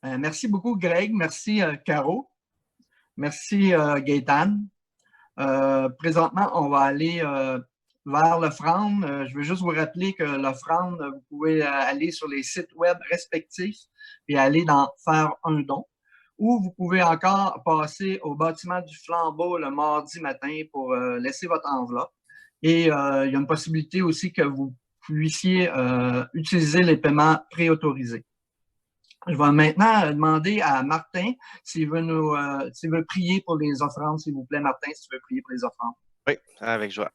Merci beaucoup, Greg. Merci, Caro. Merci, Gaétane. Présentement, on va aller vers l'offrande. Je veux juste vous rappeler que l'offrande, vous pouvez aller sur les sites web respectifs et aller dans faire un don. Ou vous pouvez encore passer au bâtiment du Flambeau le mardi matin pour laisser votre enveloppe. Et il y a une possibilité aussi que vous puissiez utiliser les paiements préautorisés. Je vais maintenant demander à Martin s'il veut prier pour les offrandes, s'il vous plaît. Martin, si tu veux prier pour les offrandes. Oui, avec joie.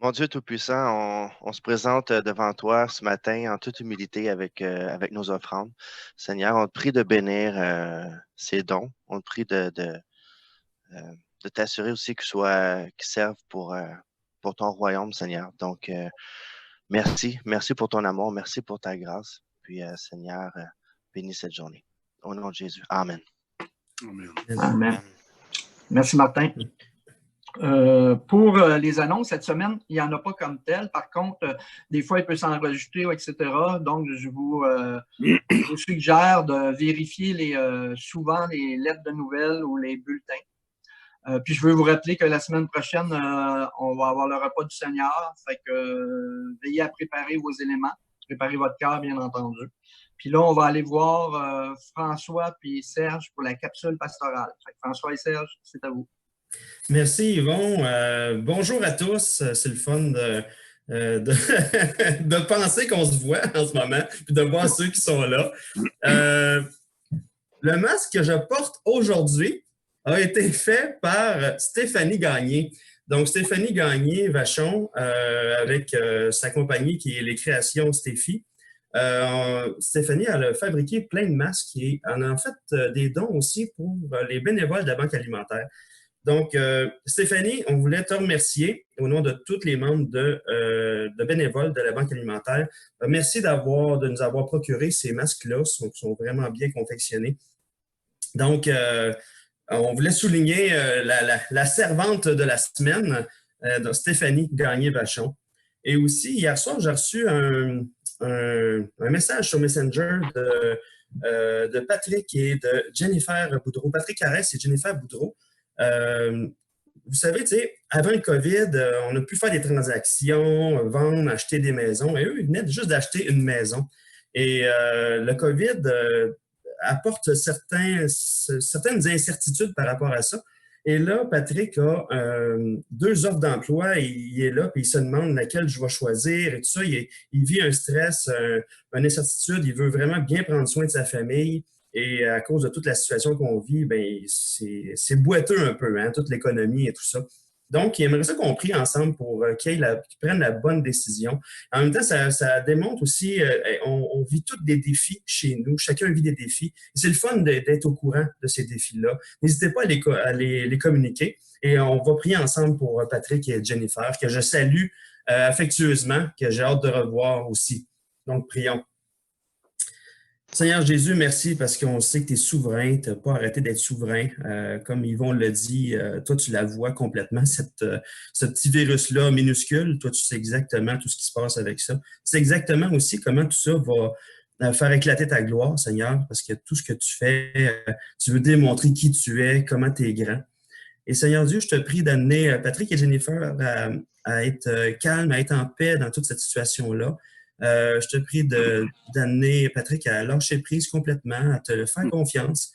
Mon Dieu Tout-Puissant, on se présente devant toi ce matin en toute humilité avec nos offrandes. Seigneur, on te prie de bénir ces dons. On te prie de t'assurer aussi qu'ils servent pour ton royaume, Seigneur. Donc, merci. Merci pour ton amour. Merci pour ta grâce. Puis, Seigneur, bénis cette journée. Au nom de Jésus. Amen. Amen. Amen. Merci, Martin. Pour les annonces, cette semaine, il n'y en a pas comme tel. Par contre, des fois, il peut s'en rajouter, etc. Donc, je vous suggère de vérifier souvent les lettres de nouvelles ou les bulletins. Puis, je veux vous rappeler que la semaine prochaine, on va avoir le repas du Seigneur. Fait que veillez à préparer vos éléments, préparez votre cœur, bien entendu. Puis là, on va aller voir François puis Serge pour la capsule pastorale. Fait que François et Serge, c'est à vous. Merci Yvon. Bonjour à tous. C'est le fun de penser qu'on se voit en ce moment, puis de voir ceux qui sont là. Le masque que je porte aujourd'hui a été fait par Stéphanie Gagné. Donc, Stéphanie Gagné-Vachon, avec sa compagnie qui est les créations Stéphie. Stéphanie, elle a fabriqué plein de masques et elle a en fait des dons aussi pour les bénévoles de la Banque alimentaire. Donc, Stéphanie, on voulait te remercier au nom de tous les membres de bénévoles de la Banque alimentaire. Merci de nous avoir procuré ces masques-là, qui sont vraiment bien confectionnés. Donc, on voulait souligner la servante de la semaine, Stéphanie Gagné-Vachon. Et aussi, hier soir, j'ai reçu un message sur Messenger de Patrick et de Jennifer Boudreau. Patrick Arès et Jennifer Boudreau. Vous savez, tu sais, avant le COVID, on a pu faire des transactions, vendre, acheter des maisons. Et eux, ils venaient juste d'acheter une maison. Et le COVID apporte certaines incertitudes par rapport à ça. Et là, Patrick a 2 offres d'emploi. Il est là, puis il se demande laquelle je vais choisir et tout ça. Il vit un stress, une incertitude. Il veut vraiment bien prendre soin de sa famille. Et à cause de toute la situation qu'on vit, ben c'est boiteux un peu, hein, toute l'économie et tout ça. Donc, il aimerait ça qu'on prie ensemble pour qu'ils prennent la bonne décision. En même temps, ça démontre aussi, on vit tous des défis chez nous. Chacun vit des défis. C'est le fun d'être au courant de ces défis-là. N'hésitez pas à les communiquer. Et on va prier ensemble pour Patrick et Jennifer, que je salue affectueusement, que j'ai hâte de revoir aussi. Donc, prions. Seigneur Jésus, merci parce qu'on sait que tu es souverain, tu n'as pas arrêté d'être souverain. Comme Yvon l'a dit, toi, tu la vois complètement, ce petit virus-là minuscule. Toi, tu sais exactement tout ce qui se passe avec ça. Tu sais exactement aussi comment tout ça va faire éclater ta gloire, Seigneur, parce que tout ce que tu fais, tu veux démontrer qui tu es, comment tu es grand. Et Seigneur Dieu, je te prie d'amener Patrick et Jennifer à être calmes, à être en paix dans toute cette situation-là. Je te prie d'amener Patrick à lâcher prise complètement, à te faire confiance,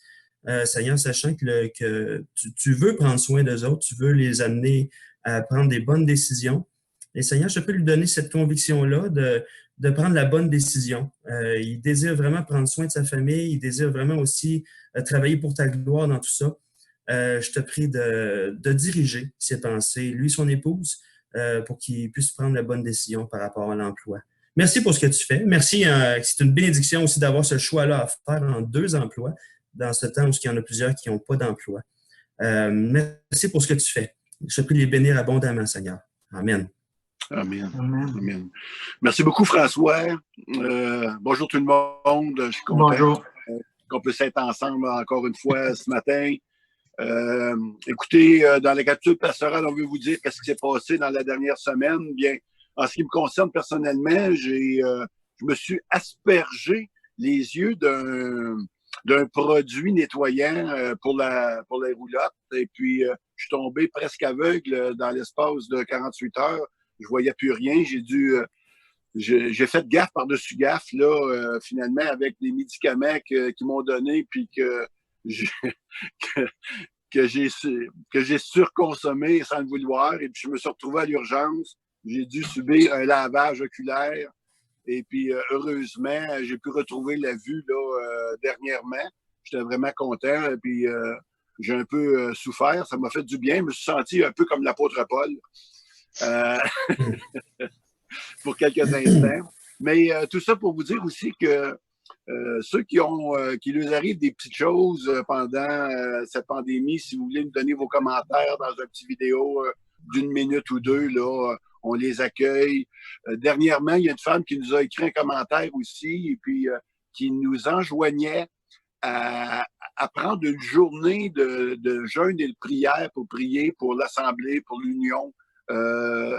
Seigneur, sachant que tu veux prendre soin d'eux autres, tu veux les amener à prendre des bonnes décisions. Et Seigneur, je peux lui donner cette conviction-là de prendre la bonne décision. Il désire vraiment prendre soin de sa famille, il désire vraiment aussi travailler pour ta gloire dans tout ça. Je te prie de diriger ses pensées, lui et son épouse, pour qu'ils puissent prendre la bonne décision par rapport à l'emploi. Merci pour ce que tu fais. Merci. C'est une bénédiction aussi d'avoir ce choix-là à faire en 2 emplois dans ce temps où il y en a plusieurs qui n'ont pas d'emploi. Merci pour ce que tu fais. Je te prie de les bénir abondamment, Seigneur. Amen. Amen. Amen. Amen. Merci beaucoup, François. Bonjour tout le monde. Je suis content qu'on puisse être ensemble encore une fois ce matin. Écoutez, dans la capsule pastorale, on veut vous dire qu'est-ce qui s'est passé dans la dernière semaine. Bien, en ce qui me concerne personnellement, je me suis aspergé les yeux d'un produit nettoyant pour les roulottes. Et puis, je suis tombé presque aveugle dans l'espace de 48 heures. Je voyais plus rien. J'ai fait gaffe par-dessus gaffe, là, finalement, avec des médicaments qu'ils m'ont donnés, puis que que j'ai surconsommé sans le vouloir. Et puis, je me suis retrouvé à l'urgence. J'ai dû subir un lavage oculaire. Et puis, heureusement, j'ai pu retrouver la vue là, dernièrement. J'étais vraiment content. Et puis, j'ai un peu souffert. Ça m'a fait du bien. Je me suis senti un peu comme l'apôtre Paul pour quelques instants. Mais tout ça pour vous dire aussi que ceux qui leur arrivent des petites choses pendant cette pandémie, si vous voulez nous donner vos commentaires dans une petite vidéo d'une minute ou deux, là, on les accueille. Dernièrement, il y a une femme qui nous a écrit un commentaire aussi et puis qui nous enjoignait à prendre une journée de jeûne et de prière pour prier pour l'Assemblée, pour l'union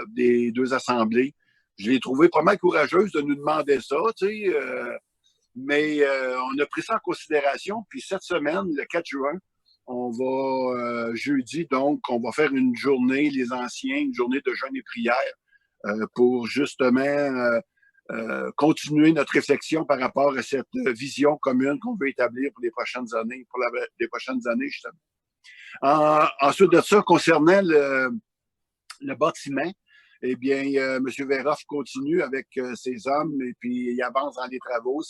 des deux assemblées. Je l'ai trouvé pas mal courageuse de nous demander ça, tu sais. Mais on a pris ça en considération. Puis cette semaine, le 4 juin, on va, jeudi, donc, on va faire une journée, les anciens, une journée de jeûne et prière pour justement continuer notre réflexion par rapport à cette vision commune qu'on veut établir pour les prochaines années, les prochaines années, justement. Ensuite de ça, concernant le bâtiment, eh bien, M. Veroff continue avec ses hommes et puis il avance dans les travaux.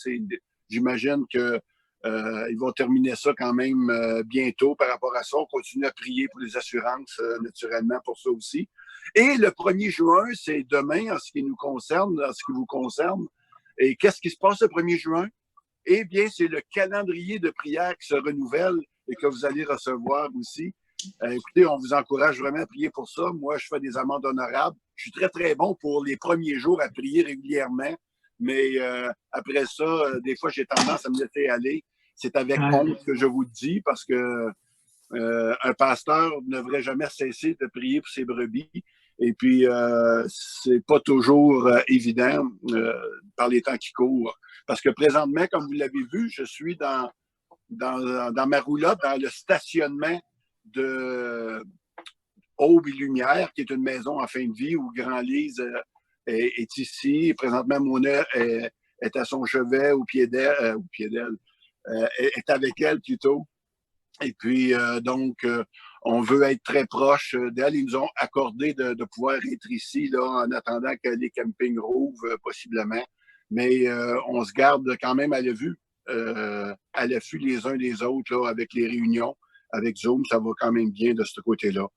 J'imagine que ils vont terminer ça quand même bientôt par rapport à ça. On continue à prier pour les assurances, naturellement, pour ça aussi. Et le 1er juin, c'est demain en ce qui nous concerne, en ce qui vous concerne. Et qu'est-ce qui se passe le 1er juin? Eh bien, c'est le calendrier de prière qui se renouvelle et que vous allez recevoir aussi. Écoutez, on vous encourage vraiment à prier pour ça. Moi, je fais des amendes honorables. Je suis très, très bon pour les premiers jours à prier régulièrement. Mais après ça, des fois, j'ai tendance à me laisser aller. C'est avec honte que je vous le dis parce que un pasteur ne devrait jamais cesser de prier pour ses brebis. Et puis, c'est pas toujours évident par les temps qui courent. Parce que présentement, comme vous l'avez vu, je suis dans ma roulotte, dans le stationnement de Aube et Lumière, qui est une maison en fin de vie où Grand-Lise est ici. Présentement, Mona est à son chevet au pied d'elle, est avec elle plutôt. Et puis, donc, on veut être très proche d'elle. Ils nous ont accordé de pouvoir être ici là, en attendant que les campings rouvrent possiblement. Mais on se garde quand même à l'affût les uns des autres là, avec les réunions. Avec Zoom, ça va quand même bien de ce côté-là.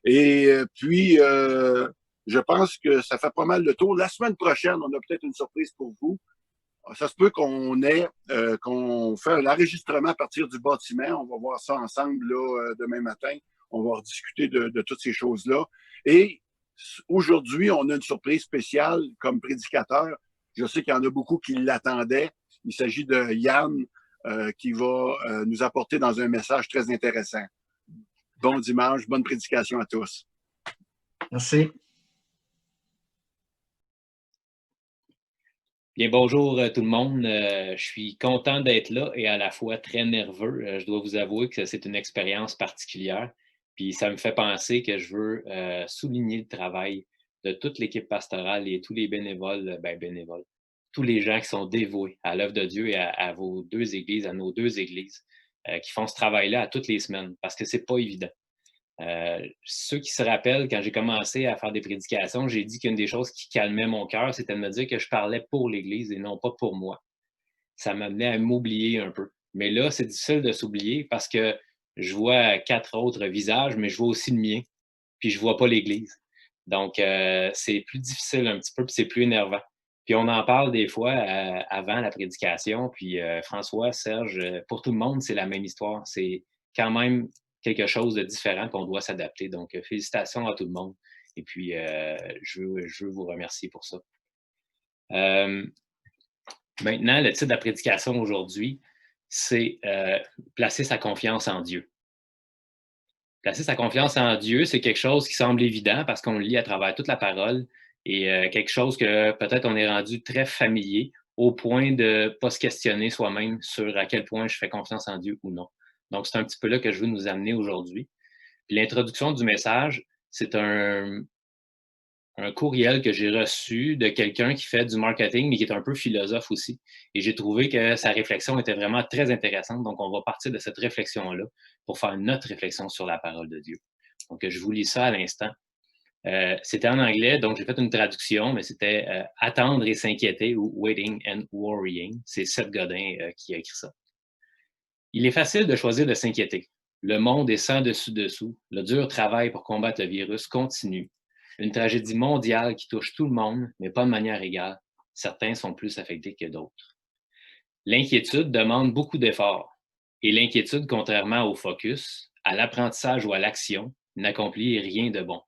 Et puis, je pense que ça fait pas mal le tour. La semaine prochaine, on a peut-être une surprise pour vous. Ça se peut qu'on fait l'enregistrement à partir du bâtiment. On va voir ça ensemble là, demain matin. On va rediscuter de toutes ces choses-là. Et aujourd'hui, on a une surprise spéciale comme prédicateur. Je sais qu'il y en a beaucoup qui l'attendaient. Il s'agit de Yann qui va nous apporter dans un message très intéressant. Bon dimanche, bonne prédication à tous. Merci. Bien, bonjour tout le monde. Je suis content d'être là et à la fois très nerveux. Je dois vous avouer que c'est une expérience particulière. Puis ça me fait penser que je veux souligner le travail de toute l'équipe pastorale et tous les bénévoles, tous les gens qui sont dévoués à l'œuvre de Dieu et à vos deux églises, à nos deux églises, qui font ce travail-là à toutes les semaines, parce que c'est pas évident. Ceux qui se rappellent, quand j'ai commencé à faire des prédications, j'ai dit qu'une des choses qui calmait mon cœur, c'était de me dire que je parlais pour l'Église et non pas pour moi. Ça m'amenait à m'oublier un peu. Mais là, c'est difficile de s'oublier parce que je vois 4 autres visages, mais je vois aussi le mien, puis je vois pas l'Église. Donc, c'est plus difficile un petit peu, puis c'est plus énervant. Puis on en parle des fois avant la prédication, puis François, Serge, pour tout le monde, c'est la même histoire. C'est quand même quelque chose de différent qu'on doit s'adapter. Donc, félicitations à tout le monde. Et puis, je veux vous remercier pour ça. Maintenant, le titre de la prédication aujourd'hui, c'est placer sa confiance en Dieu. Placer sa confiance en Dieu, c'est quelque chose qui semble évident parce qu'on le lit à travers toute la parole et quelque chose que peut-être on est rendu très familier au point de ne pas se questionner soi-même sur à quel point je fais confiance en Dieu ou non. Donc, c'est un petit peu là que je veux nous amener aujourd'hui. L'introduction du message, c'est un courriel que j'ai reçu de quelqu'un qui fait du marketing, mais qui est un peu philosophe aussi. Et j'ai trouvé que sa réflexion était vraiment très intéressante. Donc, on va partir de cette réflexion-là pour faire notre réflexion sur la parole de Dieu. Donc, je vous lis ça à l'instant. C'était en anglais, donc j'ai fait une traduction, mais c'était Attendre et s'inquiéter ou Waiting and Worrying. C'est Seth Godin qui a écrit ça. Il est facile de choisir de s'inquiéter. Le monde est sans dessus-dessous. Le dur travail pour combattre le virus continue. Une tragédie mondiale qui touche tout le monde, mais pas de manière égale. Certains sont plus affectés que d'autres. L'inquiétude demande beaucoup d'efforts. Et l'inquiétude, contrairement au focus, à l'apprentissage ou à l'action, n'accomplit rien de bon.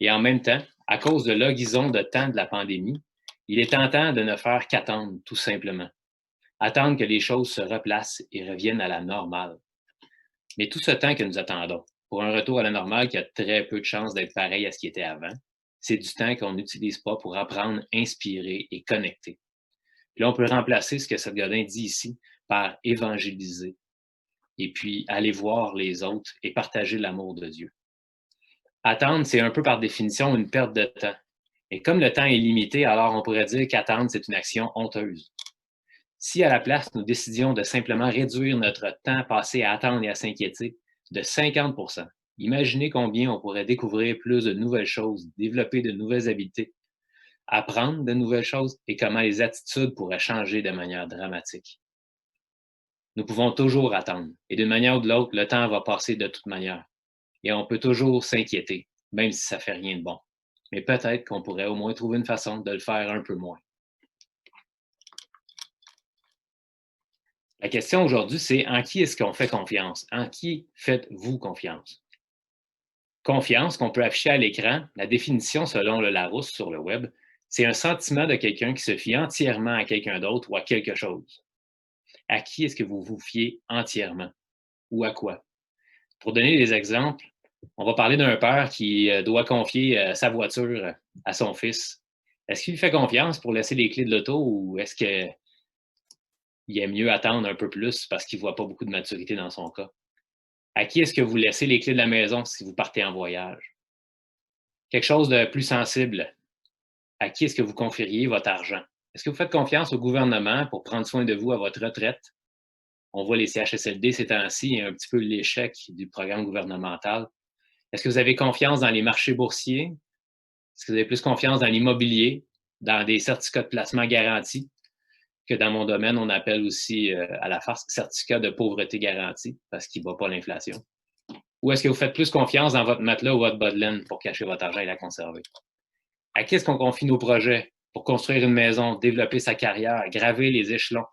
Et en même temps, à cause de l'horizon de temps de la pandémie, il est tentant de ne faire qu'attendre, tout simplement. Attendre que les choses se replacent et reviennent à la normale. Mais tout ce temps que nous attendons, pour un retour à la normale qui a très peu de chances d'être pareil à ce qui était avant, c'est du temps qu'on n'utilise pas pour apprendre, inspirer et connecter. Puis là, on peut remplacer ce que Seth Godin dit ici par évangéliser et puis aller voir les autres et partager l'amour de Dieu. Attendre, c'est un peu par définition une perte de temps. Et comme le temps est limité, alors on pourrait dire qu'attendre, c'est une action honteuse. Si à la place, nous décidions de simplement réduire notre temps passé à attendre et à s'inquiéter de 50%, imaginez combien on pourrait découvrir plus de nouvelles choses, développer de nouvelles habiletés, apprendre de nouvelles choses et comment les attitudes pourraient changer de manière dramatique. Nous pouvons toujours attendre et d'une manière ou de l'autre, le temps va passer de toute manière. Et on peut toujours s'inquiéter, même si ça ne fait rien de bon. Mais peut-être qu'on pourrait au moins trouver une façon de le faire un peu moins. La question aujourd'hui, c'est en qui est-ce qu'on fait confiance? En qui faites-vous confiance? Confiance qu'on peut afficher à l'écran, la définition selon le Larousse sur le web, c'est un sentiment de quelqu'un qui se fie entièrement à quelqu'un d'autre ou à quelque chose. À qui est-ce que vous vous fiez entièrement? Ou à quoi? Pour donner des exemples, on va parler d'un père qui doit confier sa voiture à son fils. Est-ce qu'il lui fait confiance pour laisser les clés de l'auto ou est-ce qu'il est mieux attendre un peu plus parce qu'il ne voit pas beaucoup de maturité dans son cas? À qui est-ce que vous laissez les clés de la maison si vous partez en voyage? Quelque chose de plus sensible. À qui est-ce que vous confieriez votre argent? Est-ce que vous faites confiance au gouvernement pour prendre soin de vous à votre retraite? On voit les CHSLD ces temps-ci et un petit peu l'échec du programme gouvernemental. Est-ce que vous avez confiance dans les marchés boursiers? Est-ce que vous avez plus confiance dans l'immobilier, dans des certificats de placement garantis, que dans mon domaine, on appelle aussi à la farce certificat de pauvreté garanti, parce qu'il ne bat pas l'inflation? Ou est-ce que vous faites plus confiance dans votre matelas ou votre bas de laine pour cacher votre argent et la conserver? À qui est-ce qu'on confie nos projets pour construire une maison, développer sa carrière, graver les échelons?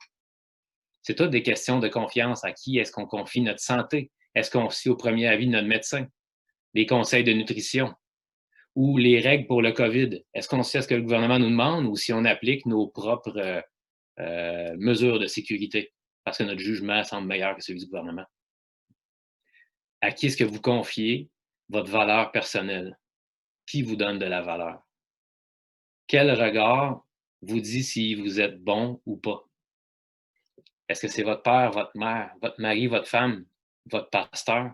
C'est toutes des questions de confiance. À qui est-ce qu'on confie notre santé? Est-ce qu'on se fie au premier avis de notre médecin? Les conseils de nutrition ou les règles pour le COVID. Est-ce qu'on sait ce que le gouvernement nous demande ou si on applique nos propres mesures de sécurité parce que notre jugement semble meilleur que celui du gouvernement? À qui est-ce que vous confiez votre valeur personnelle? Qui vous donne de la valeur? Quel regard vous dit si vous êtes bon ou pas? Est-ce que c'est votre père, votre mère, votre mari, votre femme, votre pasteur?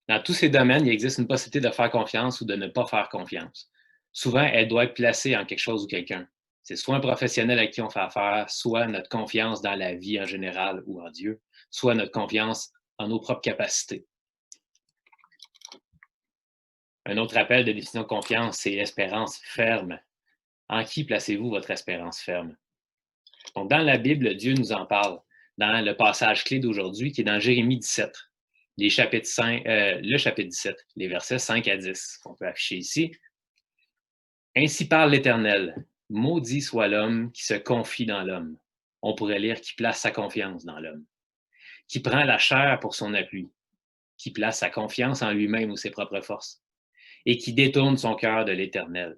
Dans tous ces domaines, il existe une possibilité de faire confiance ou de ne pas faire confiance. Souvent, elle doit être placée en quelque chose ou quelqu'un. C'est soit un professionnel à qui on fait affaire, soit notre confiance dans la vie en général ou en Dieu, soit notre confiance en nos propres capacités. Un autre appel de définition de confiance, c'est espérance ferme. En qui placez-vous votre espérance ferme? Donc, dans la Bible, Dieu nous en parle dans le passage clé d'aujourd'hui qui est dans Jérémie 17. Le chapitre 17, les versets 5 à 10, qu'on peut afficher ici. Ainsi parle l'Éternel, maudit soit l'homme qui se confie dans l'homme. On pourrait lire qui place sa confiance dans l'homme, qui prend la chair pour son appui, qui place sa confiance en lui-même ou ses propres forces, et qui détourne son cœur de l'Éternel.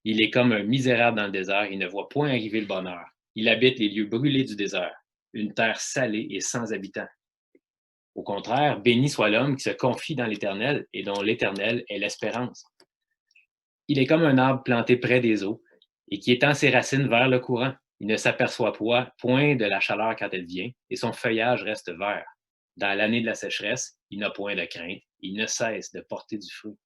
Il est comme un misérable dans le désert, il ne voit point arriver le bonheur. Il habite les lieux brûlés du désert, une terre salée et sans habitants. Au contraire, béni soit l'homme qui se confie dans l'Éternel et dont l'Éternel est l'espérance. Il est comme un arbre planté près des eaux et qui étend ses racines vers le courant. Il ne s'aperçoit point de la chaleur quand elle vient, et son feuillage reste vert. Dans l'année de la sécheresse, il n'a point de crainte, il ne cesse de porter du fruit.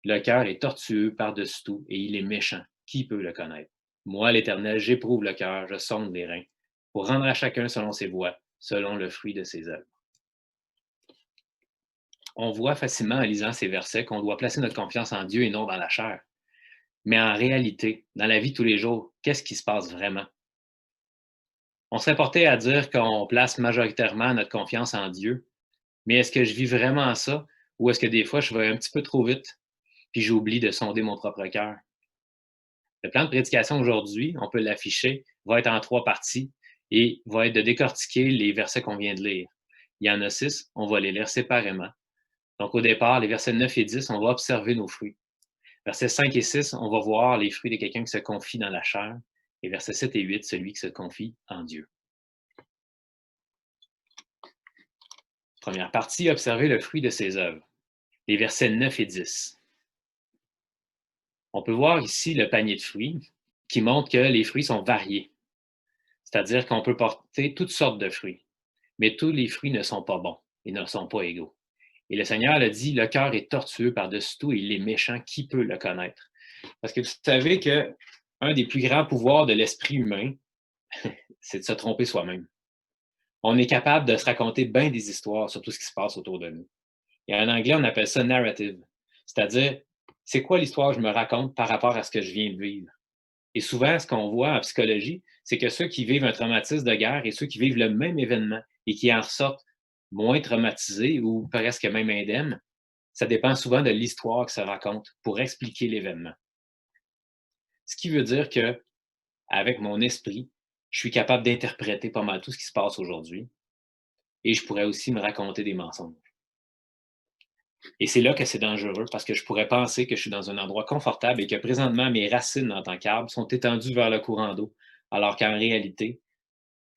Le cœur est tortueux par-dessus tout, et il est méchant. Qui peut le connaître? Moi, l'Éternel, j'éprouve le cœur, je sonde les reins, pour rendre à chacun selon ses voies, selon le fruit de ses œuvres. On voit facilement en lisant ces versets qu'on doit placer notre confiance en Dieu et non dans la chair. Mais en réalité, dans la vie de tous les jours, qu'est-ce qui se passe vraiment? On serait porté à dire qu'on place majoritairement notre confiance en Dieu, mais est-ce que je vis vraiment ça ou est-ce que des fois je vais un petit peu trop vite puis j'oublie de sonder mon propre cœur? Le plan de prédication aujourd'hui, on peut l'afficher, va être en 3 parties et va être de décortiquer les versets qu'on vient de lire. Il y en a 6, on va les lire séparément. Donc au départ, les versets 9 et 10, on va observer nos fruits. Versets 5 et 6, on va voir les fruits de quelqu'un qui se confie dans la chair. Et versets 7 et 8, celui qui se confie en Dieu. Première partie, observer le fruit de ses œuvres. Les versets 9 et 10. On peut voir ici le panier de fruits qui montre que les fruits sont variés. C'est-à-dire qu'on peut porter toutes sortes de fruits. Mais tous les fruits ne sont pas bons et ne sont pas égaux. Et le Seigneur l'a dit, le cœur est tortueux par-dessus tout et il est méchant, qui peut le connaître? Parce que vous savez qu'un des plus grands pouvoirs de l'esprit humain, c'est de se tromper soi-même. On est capable de se raconter bien des histoires sur tout ce qui se passe autour de nous. Et en anglais, on appelle ça narrative. C'est-à-dire, c'est quoi l'histoire que je me raconte par rapport à ce que je viens de vivre? Et souvent, ce qu'on voit en psychologie, c'est que ceux qui vivent un traumatisme de guerre et ceux qui vivent le même événement et qui en ressortent moins traumatisés ou presque même indemnes, ça dépend souvent de l'histoire que ça raconte pour expliquer l'événement. Ce qui veut dire que, avec mon esprit, je suis capable d'interpréter pas mal tout ce qui se passe aujourd'hui et je pourrais aussi me raconter des mensonges. Et c'est là que c'est dangereux parce que je pourrais penser que je suis dans un endroit confortable et que présentement mes racines en tant qu'arbre sont étendues vers le courant d'eau, alors qu'en réalité,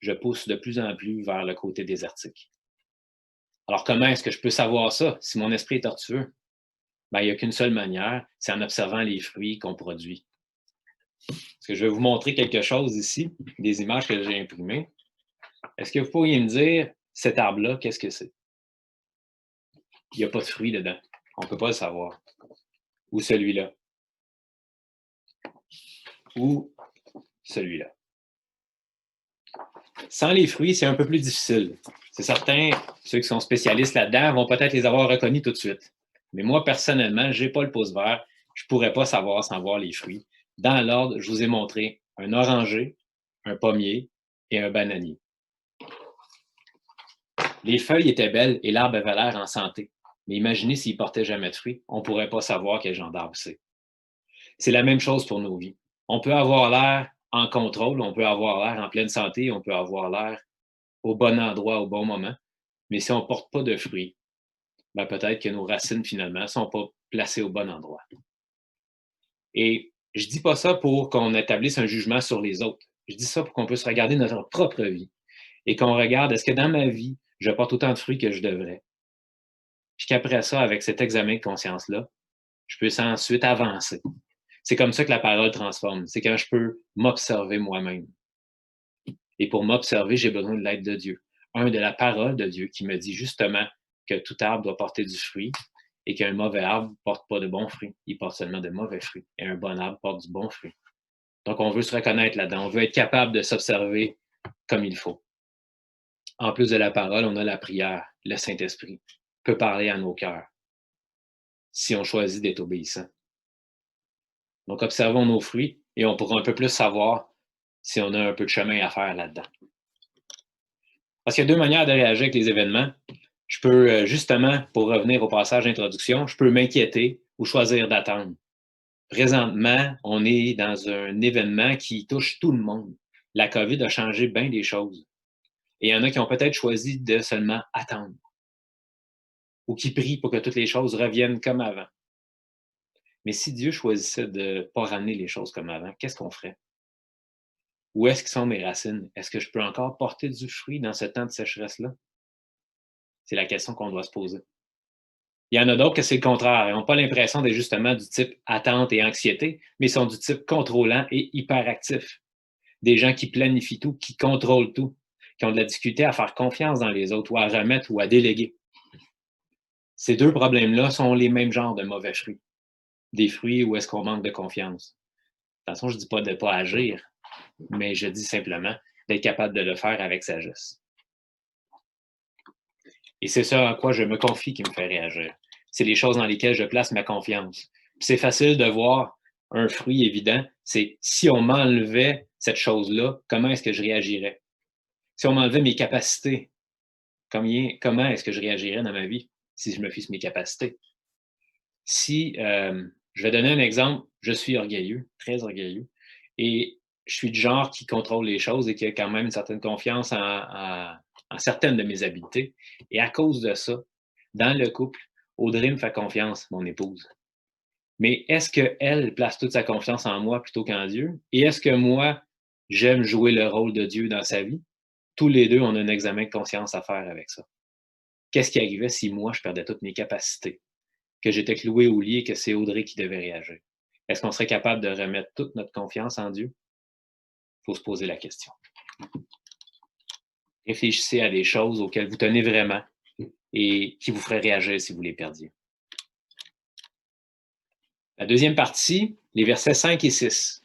je pousse de plus en plus vers le côté désertique. Alors comment est-ce que je peux savoir ça si mon esprit est tortueux? Ben, il n'y a qu'une seule manière, c'est en observant les fruits qu'on produit. Parce que je vais vous montrer quelque chose ici, des images que j'ai imprimées. Est-ce que vous pourriez me dire, cet arbre-là, qu'est-ce que c'est? Il n'y a pas de fruits dedans. On ne peut pas le savoir. Ou celui-là. Ou celui-là. Sans les fruits, c'est un peu plus difficile. C'est certain, ceux qui sont spécialistes là-dedans vont peut-être les avoir reconnus tout de suite. Mais moi, personnellement, je n'ai pas le pouce vert. Je ne pourrais pas savoir sans voir les fruits. Dans l'ordre, je vous ai montré un oranger, un pommier et un bananier. Les feuilles étaient belles et l'arbre avait l'air en santé. Mais imaginez s'il ne portait jamais de fruits, on ne pourrait pas savoir quel genre d'arbre c'est. C'est la même chose pour nos vies. On peut avoir l'air en contrôle, on peut avoir l'air en pleine santé, on peut avoir l'air au bon endroit, au bon moment. Mais si on ne porte pas de fruits, ben peut-être que nos racines, finalement, ne sont pas placées au bon endroit. Et je ne dis pas ça pour qu'on établisse un jugement sur les autres. Je dis ça pour qu'on puisse regarder notre propre vie et qu'on regarde, est-ce que dans ma vie, je porte autant de fruits que je devrais? Puis qu'après ça, avec cet examen de conscience-là, je peux ensuite avancer. C'est comme ça que la parole transforme. C'est quand je peux m'observer moi-même. Et pour m'observer, j'ai besoin de l'aide de Dieu. De la parole de Dieu qui me dit justement que tout arbre doit porter du fruit et qu'un mauvais arbre ne porte pas de bons fruits. Il porte seulement de mauvais fruits. Et un bon arbre porte du bon fruit. Donc, on veut se reconnaître là-dedans. On veut être capable de s'observer comme il faut. En plus de la parole, on a la prière. Le Saint-Esprit peut parler à nos cœurs si on choisit d'être obéissant. Donc, observons nos fruits et on pourra un peu plus savoir si on a un peu de chemin à faire là-dedans. Parce qu'il y a 2 manières de réagir avec les événements. Je peux, justement, pour revenir au passage d'introduction, je peux m'inquiéter ou choisir d'attendre. Présentement, on est dans un événement qui touche tout le monde. La COVID a changé bien des choses. Et il y en a qui ont peut-être choisi de seulement attendre ou qui prient pour que toutes les choses reviennent comme avant. Mais si Dieu choisissait de ne pas ramener les choses comme avant, qu'est-ce qu'on ferait? Où est-ce que sont mes racines? Est-ce que je peux encore porter du fruit dans ce temps de sécheresse-là? C'est la question qu'on doit se poser. Il y en a d'autres que c'est le contraire. Ils n'ont pas l'impression d'être justement du type attente et anxiété, mais ils sont du type contrôlant et hyperactif. des gens qui planifient tout, qui contrôlent tout, qui ont de la difficulté à faire confiance dans les autres ou à remettre ou à déléguer. Ces deux problèmes-là sont les mêmes genres de mauvais fruits. Des fruits où est-ce qu'on manque de confiance. De toute façon, je ne dis pas de ne pas agir, mais je dis simplement d'être capable de le faire avec sagesse. Et c'est ça à quoi je me confie qui me fait réagir. C'est les choses dans lesquelles je place ma confiance. C'est facile de voir un fruit évident, c'est si on m'enlevait cette chose-là, comment est-ce que je réagirais? Si on m'enlevait mes capacités, comment est-ce que je réagirais dans ma vie si je me fie sur mes capacités? Si, je vais donner un exemple, je suis orgueilleux, très orgueilleux, et je suis du genre qui contrôle les choses et qui a quand même une certaine confiance en certaines de mes habiletés. Et à cause de ça, dans le couple, Audrey me fait confiance, mon épouse. Mais est-ce qu'elle place toute sa confiance en moi plutôt qu'en Dieu? Et est-ce que moi, j'aime jouer le rôle de Dieu dans sa vie? Tous les deux, on a un examen de conscience à faire avec ça. Qu'est-ce qui arrivait si moi, je perdais toutes mes capacités? Que j'étais cloué au lit et que c'est Audrey qui devait réagir? Est-ce qu'on serait capable de remettre toute notre confiance en Dieu? Il faut se poser la question. Réfléchissez à des choses auxquelles vous tenez vraiment et qui vous feraient réagir si vous les perdiez. La deuxième partie, les versets 5 et 6.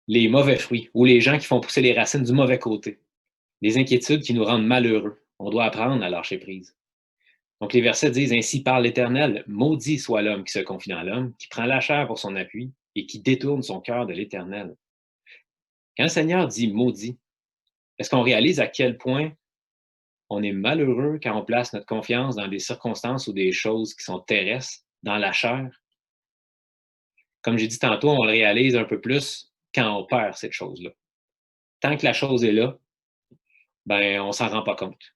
Les mauvais fruits ou les gens qui font pousser les racines du mauvais côté. Les inquiétudes qui nous rendent malheureux. On doit apprendre à lâcher prise. Donc les versets disent « Ainsi parle l'Éternel, maudit soit l'homme qui se confie dans l'homme, qui prend la chair pour son appui et qui détourne son cœur de l'Éternel. » Quand le Seigneur dit « maudit », est-ce qu'on réalise à quel point on est malheureux quand on place notre confiance dans des circonstances ou des choses qui sont terrestres, dans la chair? Comme j'ai dit tantôt, on le réalise un peu plus quand on perd cette chose-là. Tant que la chose est là, ben, on ne s'en rend pas compte.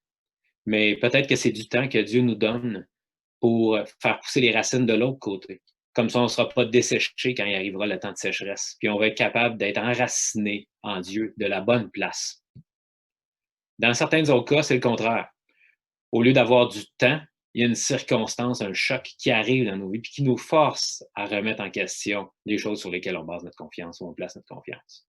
Mais peut-être que c'est du temps que Dieu nous donne pour faire pousser les racines de l'autre côté. Comme ça, on ne sera pas desséché quand il arrivera le temps de sécheresse. Puis on va être capable d'être enraciné en Dieu de la bonne place. Dans certains autres cas, c'est le contraire. Au lieu d'avoir du temps, il y a une circonstance, un choc qui arrive dans nos vies puis qui nous force à remettre en question les choses sur lesquelles on base notre confiance ou on place notre confiance.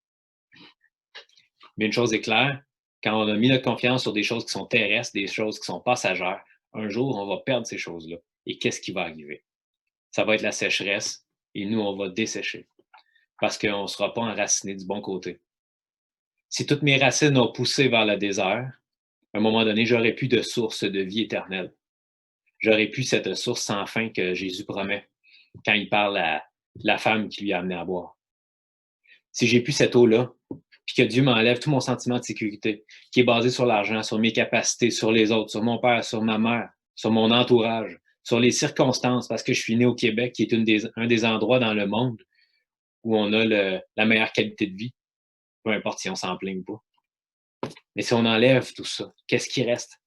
Mais une chose est claire, quand on a mis notre confiance sur des choses qui sont terrestres, des choses qui sont passagères, un jour, on va perdre ces choses-là. Et qu'est-ce qui va arriver? Ça va être la sécheresse et nous, on va dessécher parce qu'on ne sera pas enraciné du bon côté. Si toutes mes racines ont poussé vers le désert, à un moment donné, j'aurais plus de source de vie éternelle. J'aurais plus cette source sans fin que Jésus promet quand il parle à la femme qui lui a amené à boire. Si j'ai plus cette eau-là, puis que Dieu m'enlève tout mon sentiment de sécurité, qui est basé sur l'argent, sur mes capacités, sur les autres, sur mon père, sur ma mère, sur mon entourage, sur les circonstances, parce que je suis né au Québec, qui est un des endroits dans le monde où on a la meilleure qualité de vie, peu importe si on s'en plaigne pas. Mais si on enlève tout ça, qu'est-ce qui reste?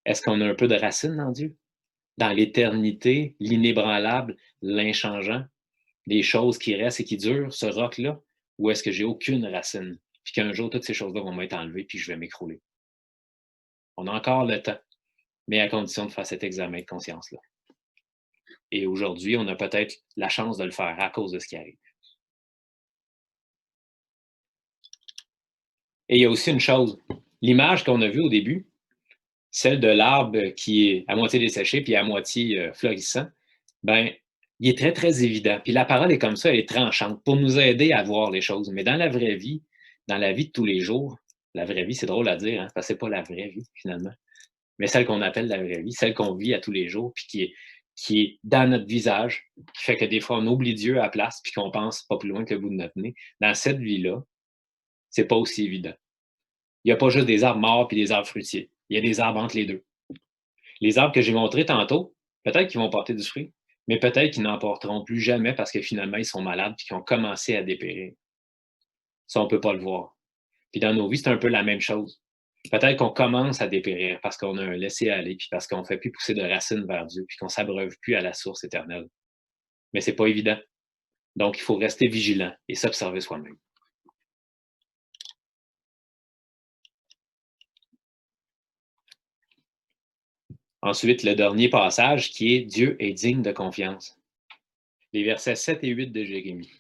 Est-ce qu'on a un peu de racine dans Dieu? Dans l'éternité, l'inébranlable, l'inchangeant, les choses qui restent et qui durent, ce roc-là, ou est-ce que j'ai aucune racine? Puis qu'un jour, toutes ces choses-là vont m'être enlevées, puis je vais m'écrouler. On a encore le temps, mais à condition de faire cet examen de conscience-là. Et aujourd'hui, on a peut-être la chance de le faire à cause de ce qui arrive. Et il y a aussi une chose, l'image qu'on a vue au début, celle de l'arbre qui est à moitié desséché puis à moitié florissant, ben, il est très, très évident. Puis la parole est comme ça, elle est tranchante pour nous aider à voir les choses. Mais dans la vraie vie, dans la vie de tous les jours, la vraie vie, c'est drôle à dire, hein, parce que c'est pas la vraie vie, finalement. Mais celle qu'on appelle la vraie vie, celle qu'on vit à tous les jours, puis qui est dans notre visage, qui fait que des fois, on oublie Dieu à la place, puis qu'on pense pas plus loin que le bout de notre nez. Dans cette vie-là, c'est pas aussi évident. Il n'y a pas juste des arbres morts puis des arbres fruitiers. Il y a des arbres entre les deux. Les arbres que j'ai montrés tantôt, peut-être qu'ils vont porter du fruit, mais peut-être qu'ils n'en porteront plus jamais parce que finalement, ils sont malades et qu'ils ont commencé à dépérir. Ça, on ne peut pas le voir. Puis dans nos vies, c'est un peu la même chose. Peut-être qu'on commence à dépérir parce qu'on a un laisser-aller, puis parce qu'on ne fait plus pousser de racines vers Dieu, puis qu'on ne s'abreuve plus à la source éternelle. Mais ce n'est pas évident. Donc, il faut rester vigilant et s'observer soi-même. Ensuite, le dernier passage qui est « Dieu est digne de confiance ». Les versets 7 et 8 de Jérémie.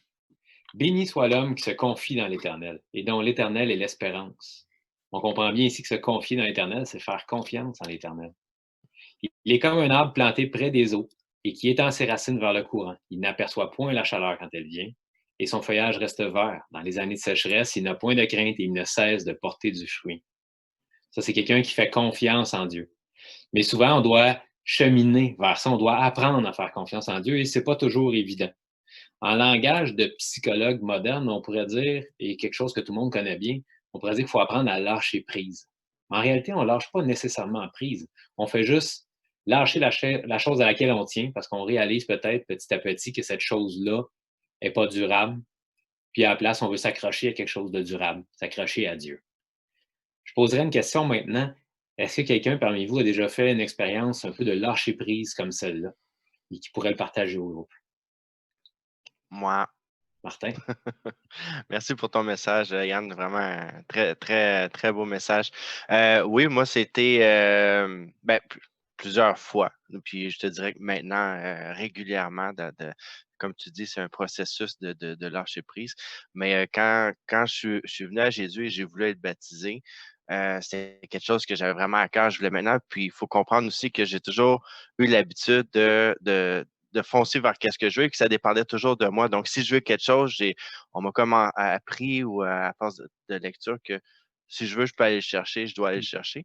Béni soit l'homme qui se confie dans l'Éternel et dont l'Éternel est l'espérance. On comprend bien ici que se confier dans l'Éternel, c'est faire confiance en l'Éternel. Il est comme un arbre planté près des eaux et qui étend ses racines vers le courant. Il n'aperçoit point la chaleur quand elle vient et son feuillage reste vert. Dans les années de sécheresse, il n'a point de crainte et il ne cesse de porter du fruit. Ça, c'est quelqu'un qui fait confiance en Dieu. Mais souvent, on doit cheminer vers ça, on doit apprendre à faire confiance en Dieu et ce n'est pas toujours évident. En langage de psychologue moderne, on pourrait dire, et quelque chose que tout le monde connaît bien, on pourrait dire qu'il faut apprendre à lâcher prise. En réalité, on ne lâche pas nécessairement prise. On fait juste lâcher la chose à laquelle on tient parce qu'on réalise peut-être petit à petit que cette chose-là n'est pas durable. Puis à la place, on veut s'accrocher à quelque chose de durable, s'accrocher à Dieu. Je poserai une question maintenant. Est-ce que quelqu'un parmi vous a déjà fait une expérience un peu de lâcher prise comme celle-là et qui pourrait le partager au groupe? Moi. Martin? Merci pour ton message, Yann. Vraiment un très, très, très beau message. Oui, moi, c'était plusieurs fois. Puis je te dirais que maintenant, régulièrement, comme tu dis, c'est un processus de lâcher prise. Mais quand je suis venu à Jésus et j'ai voulu être baptisé, c'est quelque chose que j'avais vraiment à cœur. Je voulais maintenant. Puis il faut comprendre aussi que j'ai toujours eu l'habitude de foncer vers qu'est-ce que je veux et que ça dépendait toujours de moi. Donc, si je veux quelque chose, on m'a comme appris ou à force de lecture que si je veux, je peux aller le chercher, je dois aller le chercher.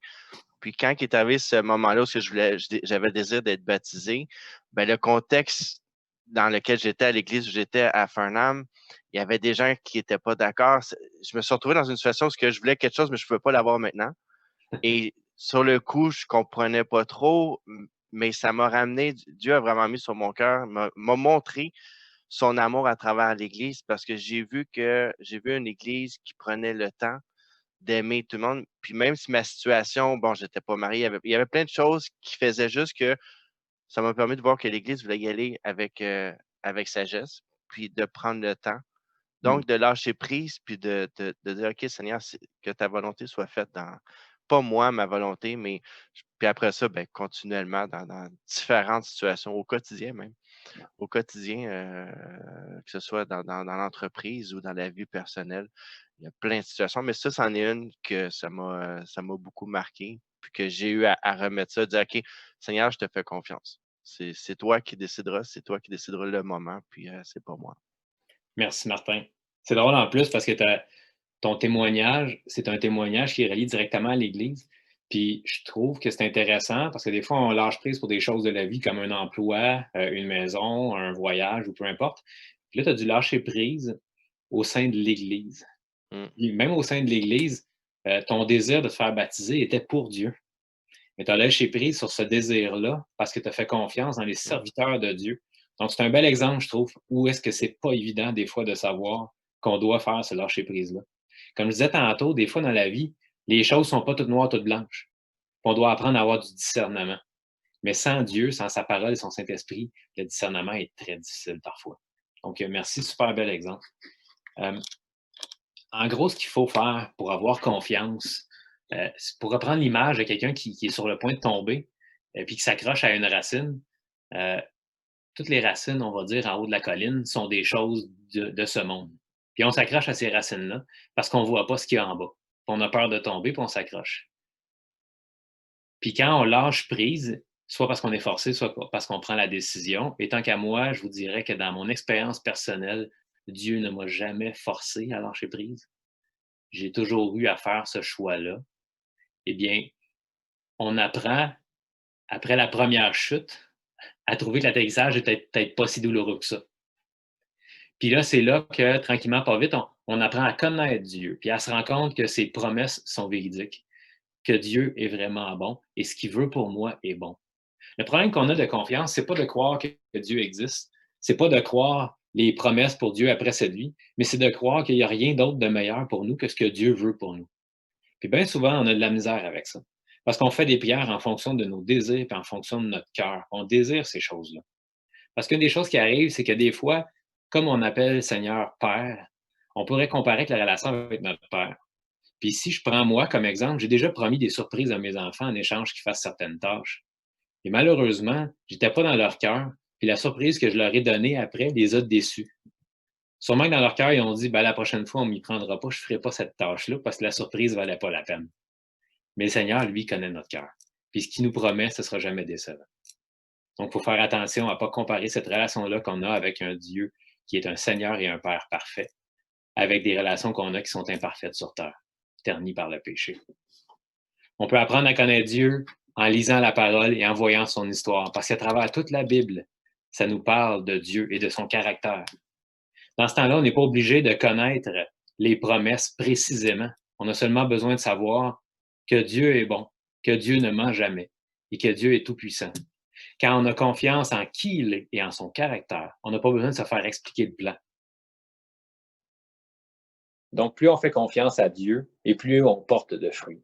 Puis quand est arrivé ce moment-là où j'avais le désir d'être baptisé, ben le contexte dans lequel j'étais à l'église où j'étais à Farnham, il y avait des gens qui n'étaient pas d'accord. Je me suis retrouvé dans une situation où je voulais quelque chose, mais je ne pouvais pas l'avoir maintenant. Et sur le coup, je ne comprenais pas trop, mais ça m'a ramené, Dieu a vraiment mis sur mon cœur, m'a montré son amour à travers l'Église parce que j'ai vu une Église qui prenait le temps d'aimer tout le monde. Puis même si ma situation, bon, j'étais pas marié, il y avait plein de choses qui faisaient juste que ça m'a permis de voir que l'Église voulait y aller avec sagesse, puis de prendre le temps. Donc, de lâcher prise, puis de dire, OK, Seigneur, que ta volonté soit faite pas moi, ma volonté, mais puis après ça, ben, continuellement dans différentes situations, au quotidien même. Au quotidien, que ce soit dans l'entreprise ou dans la vie personnelle. Il y a plein de situations, mais ça, c'en est une que ça m'a beaucoup marqué, puis que j'ai eu à remettre ça, dire: «OK, Seigneur, je te fais confiance. C'est toi qui décideras, c'est toi qui décideras le moment, puis c'est pas moi». Merci, Martin. C'est drôle en plus parce que ton témoignage, c'est un témoignage qui est relié directement à l'Église. Puis je trouve que c'est intéressant parce que des fois, on lâche prise pour des choses de la vie comme un emploi, une maison, un voyage ou peu importe. Puis là, tu as dû lâcher prise au sein de l'Église. Mmh. Puis même au sein de l'Église, ton désir de te faire baptiser était pour Dieu. Mais tu as lâché prise sur ce désir-là parce que tu as fait confiance dans les serviteurs de Dieu. Donc, c'est un bel exemple, je trouve, où est-ce que c'est pas évident des fois de savoir qu'on doit faire ce lâcher prise-là. Comme je disais tantôt, des fois dans la vie, les choses sont pas toutes noires, toutes blanches. On doit apprendre à avoir du discernement. Mais sans Dieu, sans sa parole et son Saint-Esprit, le discernement est très difficile parfois. Donc, merci, super bel exemple. En gros, ce qu'il faut faire pour avoir confiance, pour reprendre l'image de quelqu'un qui est sur le point de tomber et puis qui s'accroche à une racine, euh, toutes les racines, on va dire, en haut de la colline, sont des choses de ce monde. Puis on s'accroche à ces racines-là parce qu'on ne voit pas ce qu'il y a en bas. Puis on a peur de tomber, puis on s'accroche. Puis quand on lâche prise, soit parce qu'on est forcé, soit parce qu'on prend la décision, et tant qu'à moi, je vous dirais que dans mon expérience personnelle, Dieu ne m'a jamais forcé à lâcher prise. J'ai toujours eu à faire ce choix-là. Eh bien, on apprend, après la première chute, à trouver que l'atterrissage n'était peut-être pas si douloureux que ça. Puis là, c'est là que, tranquillement, pas vite, on apprend à connaître Dieu, puis à se rendre compte que ses promesses sont véridiques, que Dieu est vraiment bon et ce qu'il veut pour moi est bon. Le problème qu'on a de confiance, c'est pas de croire que Dieu existe, c'est pas de croire les promesses pour Dieu après cette vie, mais c'est de croire qu'il n'y a rien d'autre de meilleur pour nous que ce que Dieu veut pour nous. Puis bien souvent, on a de la misère avec ça. Parce qu'on fait des prières en fonction de nos désirs et en fonction de notre cœur. On désire ces choses-là. Parce qu'une des choses qui arrive, c'est que des fois, comme on appelle Seigneur Père, on pourrait comparer avec la relation avec notre Père. Puis si je prends moi comme exemple, j'ai déjà promis des surprises à mes enfants en échange qu'ils fassent certaines tâches. Et malheureusement, j'étais pas dans leur cœur. Puis la surprise que je leur ai donnée après les a déçus. Sûrement que dans leur cœur, ils ont dit, ben, la prochaine fois, on ne m'y prendra pas, je ne ferai pas cette tâche-là parce que la surprise ne valait pas la peine. Mais le Seigneur, lui, connaît notre cœur. Puis ce qu'il nous promet, ce ne sera jamais décevant. Donc, il faut faire attention à ne pas comparer cette relation-là qu'on a avec un Dieu qui est un Seigneur et un Père parfait, avec des relations qu'on a qui sont imparfaites sur terre, ternies par le péché. On peut apprendre à connaître Dieu en lisant la parole et en voyant son histoire, parce qu'à travers toute la Bible, ça nous parle de Dieu et de son caractère. Dans ce temps-là, on n'est pas obligé de connaître les promesses précisément. On a seulement besoin de savoir que Dieu est bon, que Dieu ne ment jamais et que Dieu est tout-puissant. Quand on a confiance en qui il est et en son caractère, on n'a pas besoin de se faire expliquer le plan. Donc, plus on fait confiance à Dieu et plus on porte de fruits.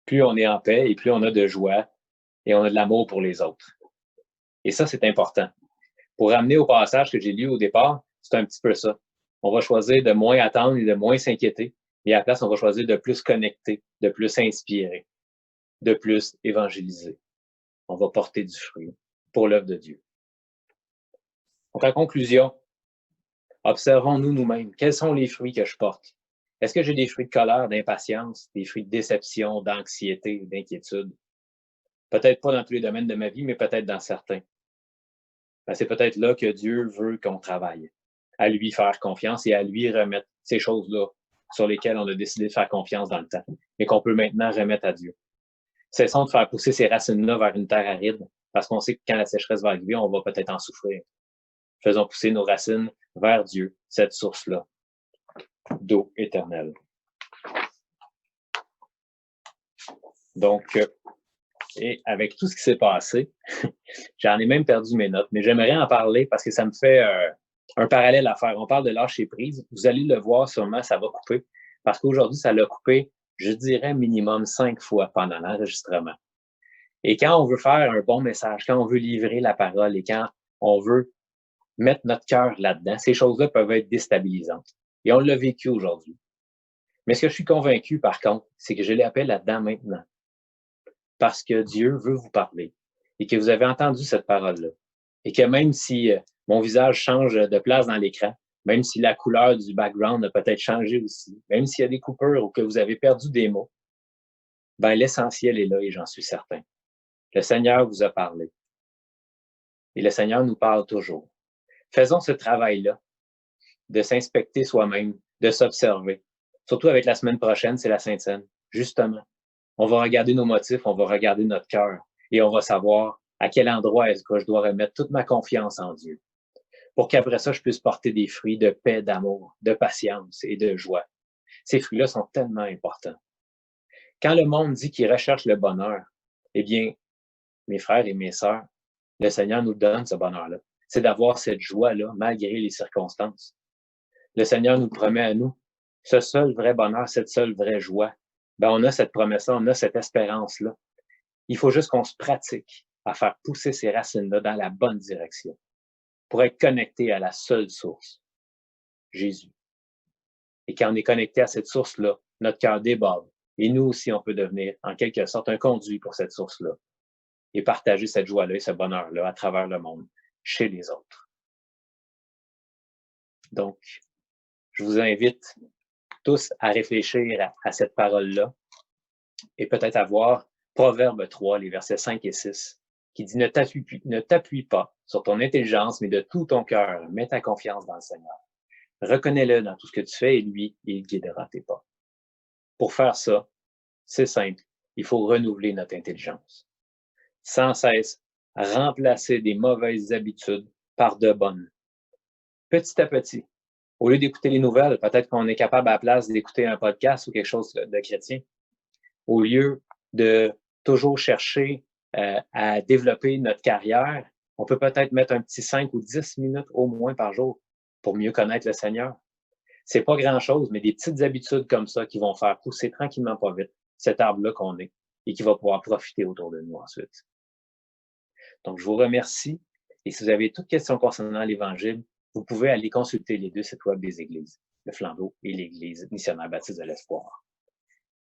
Plus on est en paix et plus on a de joie et on a de l'amour pour les autres. Et ça, c'est important. Pour ramener au passage que j'ai lu au départ, c'est un petit peu ça. On va choisir de moins attendre et de moins s'inquiéter. Et à la place, on va choisir de plus connecter, de plus inspirer, de plus évangéliser. On va porter du fruit pour l'œuvre de Dieu. Donc, en conclusion, observons-nous nous-mêmes. Quels sont les fruits que je porte? Est-ce que j'ai des fruits de colère, d'impatience, des fruits de déception, d'anxiété, d'inquiétude? Peut-être pas dans tous les domaines de ma vie, mais peut-être dans certains. Ben, c'est peut-être là que Dieu veut qu'on travaille, à lui faire confiance et à lui remettre ces choses-là sur lesquelles on a décidé de faire confiance dans le temps, mais qu'on peut maintenant remettre à Dieu. Cessons de faire pousser ces racines-là vers une terre aride, parce qu'on sait que quand la sécheresse va arriver, on va peut-être en souffrir. Faisons pousser nos racines vers Dieu, cette source-là d'eau éternelle. Donc, et avec tout ce qui s'est passé, j'en ai même perdu mes notes, mais j'aimerais en parler parce que ça me fait un parallèle à faire. On parle de lâcher prise. Vous allez le voir sûrement, ça va couper. Parce qu'aujourd'hui, ça l'a coupé, je dirais, minimum 5 fois pendant l'enregistrement. Et quand on veut faire un bon message, quand on veut livrer la parole et quand on veut mettre notre cœur là-dedans, ces choses-là peuvent être déstabilisantes. Et on l'a vécu aujourd'hui. Mais ce que je suis convaincu, par contre, c'est que j'ai la paix là-dedans maintenant. Parce que Dieu veut vous parler et que vous avez entendu cette parole-là. Et que même si mon visage change de place dans l'écran, même si la couleur du background a peut-être changé aussi, même s'il y a des coupures ou que vous avez perdu des mots, ben l'essentiel est là et j'en suis certain. Le Seigneur vous a parlé. Et le Seigneur nous parle toujours. Faisons ce travail-là de s'inspecter soi-même, de s'observer. Surtout avec la semaine prochaine, c'est la Sainte Seine. Justement, on va regarder nos motifs, on va regarder notre cœur et on va savoir à quel endroit est-ce que je dois remettre toute ma confiance en Dieu pour qu'après ça, je puisse porter des fruits de paix, d'amour, de patience et de joie. Ces fruits-là sont tellement importants. Quand le monde dit qu'il recherche le bonheur, eh bien, mes frères et mes sœurs, le Seigneur nous donne ce bonheur-là. C'est d'avoir cette joie-là malgré les circonstances. Le Seigneur nous promet à nous ce seul vrai bonheur, cette seule vraie joie. Ben, on a cette promesse-là, on a cette espérance-là. Il faut juste qu'on se pratique à faire pousser ces racines-là dans la bonne direction pour être connecté à la seule source, Jésus. Et quand on est connecté à cette source-là, notre cœur déborde. Et nous aussi, on peut devenir, en quelque sorte, un conduit pour cette source-là et partager cette joie-là et ce bonheur-là à travers le monde, chez les autres. Donc, je vous invite tous à réfléchir à cette parole-là et peut-être à voir Proverbe 3, les versets 5 et 6, qui dit « Ne t'appuie pas sur ton intelligence, mais de tout ton cœur, mets ta confiance dans le Seigneur. Reconnais-le dans tout ce que tu fais et lui, il guidera tes pas. » Pour faire ça, c'est simple, il faut renouveler notre intelligence. Sans cesse, remplacer des mauvaises habitudes par de bonnes. Petit à petit, au lieu d'écouter les nouvelles, peut-être qu'on est capable à la place d'écouter un podcast ou quelque chose de chrétien. Au lieu de toujours chercher à développer notre carrière, on peut peut-être mettre un petit 5 ou 10 minutes au moins par jour pour mieux connaître le Seigneur. C'est pas grand-chose, mais des petites habitudes comme ça qui vont faire pousser tranquillement pas vite cet arbre-là qu'on est et qui va pouvoir profiter autour de nous ensuite. Donc, je vous remercie. Et si vous avez toute question concernant l'Évangile, vous pouvez aller consulter les 2 sites web des églises, le Flambeau et l'Église missionnaire baptiste de l'Espoir.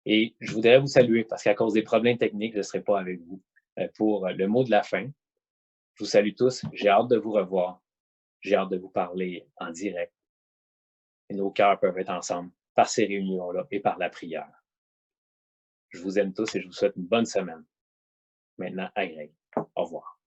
Et je voudrais vous saluer parce qu'à cause des problèmes techniques, je ne serai pas avec vous pour le mot de la fin. Je vous salue tous. J'ai hâte de vous revoir. J'ai hâte de vous parler en direct Et nos cœurs peuvent être ensemble par ces réunions-là et par la prière. Je vous aime tous et je vous souhaite une bonne semaine. Maintenant, à Greg. Au revoir.